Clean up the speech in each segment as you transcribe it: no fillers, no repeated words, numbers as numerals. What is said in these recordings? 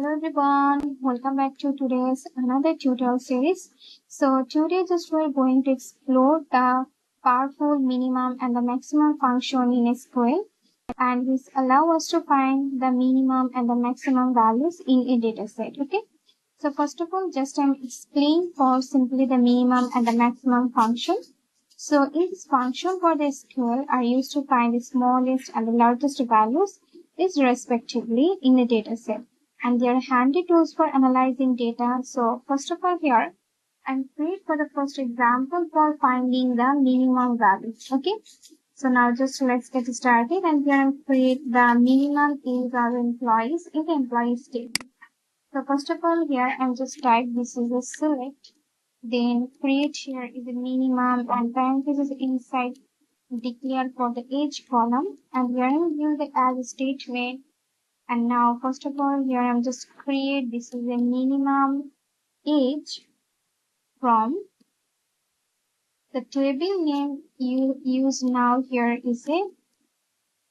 Hello everyone, welcome back to today's another tutorial series. So today just we're going to explore the powerful minimum and the maximum function in SQL, and this allow us to find the minimum and the maximum values in a dataset. Okay. So first of all, just explain for simply the minimum and the maximum function. So in this function for the SQL are used to find the smallest and the largest values is respectively in a dataset, and they are handy tools for analyzing data. So first of all, here I'm create for the first example for finding the minimum values. Okay, so now just let's get started, and here I'm create the minimum is our employees in the employees table. So first of all, here I'm just type this is a select, then create here is a minimum and parenthesis inside declare for the age column, and here I'm use the as statement. And now first of all, here I'm just create this is a minimum age from the table name you use now here is a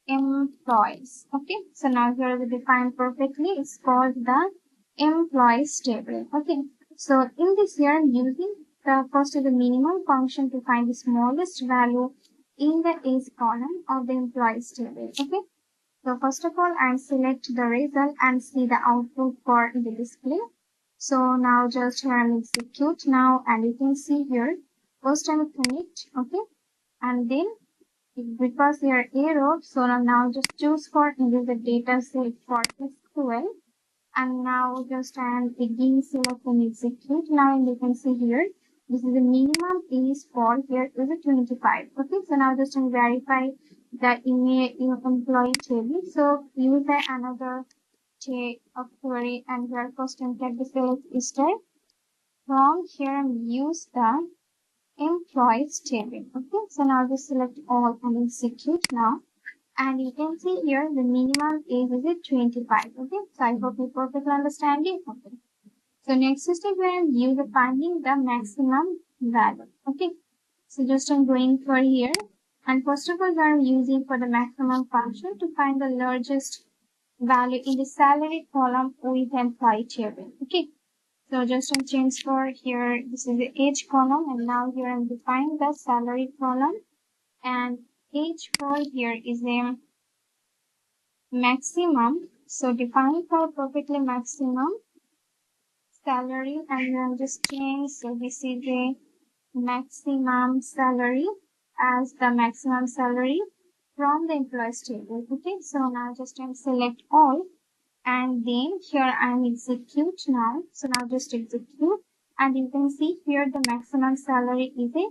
employees. Okay, so now here we define perfectly, it's called the employees table. Okay, so in this here I'm using the first is the minimum function to find the smallest value in the age column of the employees table. Okay, so first of all I select the result and see the output for the display. So now just here I'm execute now, and you can see here first I'm connect. Okay, and then because they are error, so now just choose for into the data set for SQL, and now just I am again select and execute now, and you can see here this is the minimum is for here is a 25. Okay, so now just verify the email employee table. So use the another query, and here first get the select star from here and use the employees table. Okay, so now just select all and execute now, and you can see here the minimum age is at 25. Okay, so I hope you perfectly understand it. Okay, so next step we are use finding the maximum value. Okay, so just I'm going for here, and first of all we are using for the maximum function to find the largest value in the salary column with employee table. Okay, so just change for here, this is the age column, and now here I'm defining the salary column, and age for here is a maximum. So define for perfectly maximum salary, and here I'm just change. So this is a maximum salary as the maximum salary from the employees table. Okay, so now just select all, and then here I am execute now. So now just execute, and you can see here the maximum salary is a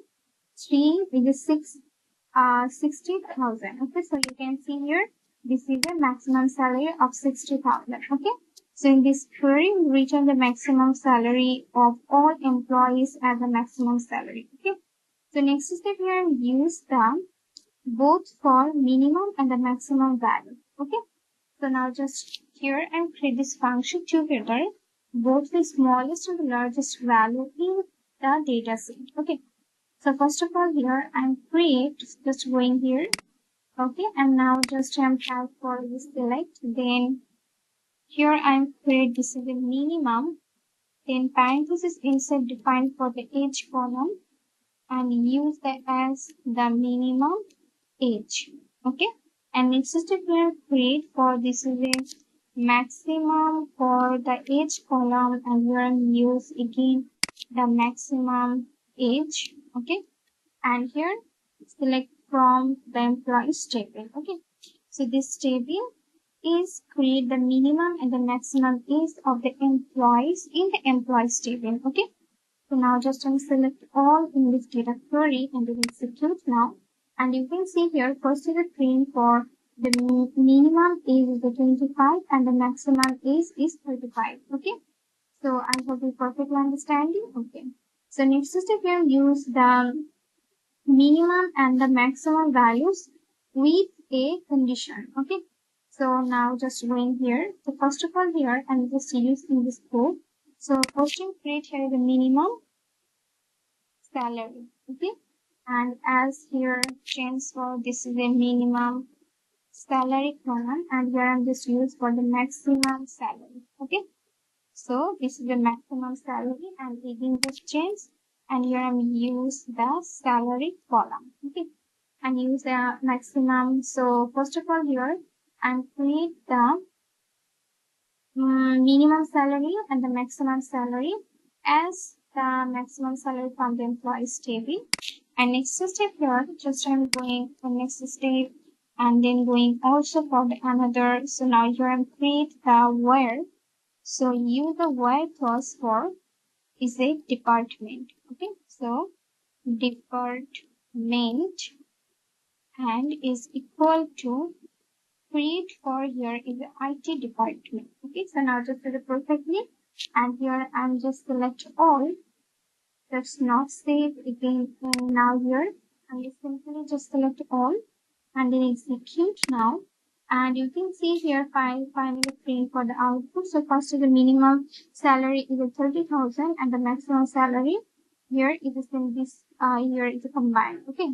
60,000. Okay, so you can see here this is a maximum salary of 60,000. Okay, so in this query we return the maximum salary of all employees as the maximum salary. Okay, so next step here use the both for minimum and the maximum value. Okay, so now just here and create this function together, both the smallest and the largest value in the data set. Okay, so first of all here I'm create just going here. Okay, and now just I'm have for the select, then here I'm create this is the minimum, then parenthesis inside defined for the age column, and use that as the minimum age. Okay, and next step we are create for this is a maximum for the age column, and we are use again the maximum age. Okay, and here select from the employees table. Okay, so this table is create the minimum and the maximum age of the employees in the employees table. Okay, so now just select all in this data query and then execute now, and you can see here first is the print for the minimum age is the 25 and the maximum age is 35. Okay, so I hope you perfectly understanding. Okay, so next step we will use the minimum and the maximum values with a condition. Okay, so now just going here, so first of all here I'm just using this code. So first in create here the minimum salary. Okay, and as here change for this is a minimum salary column, and here I'm just use for the maximum salary. Okay, So this is the maximum salary, and again this change, and here I'm use the salary column. Okay, and use the maximum. So first of all here I'm create the minimum salary and the maximum salary as the maximum salary from the employees table. And next step here, just I'm going for next step and then going also for the another. So now here I'm create the where. So use the where clause for is a department. Okay, so department and is equal to create for here is the IT department. Okay, so now just do it perfectly, and here I'm just select all. That's not save again. And now here I'm just simply just select all and then execute now. And you can see here finally print for the output. So first the minimum salary is a 30,000 and the maximum salary here is in this here is a combined. Okay.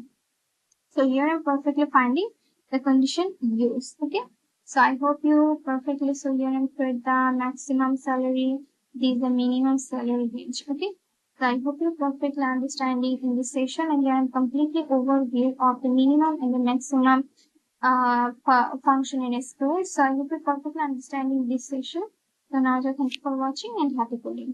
So here I'm perfectly finding the condition used. Okay. So I hope you perfectly so here I'm put the maximum salary, this is the minimum salary range. Okay. So I hope you perfectly understanding in this session, and here I'm completely overview of the minimum and the maximum function in SQL. So I hope you perfectly understanding this session. So now thank you for watching and happy coding.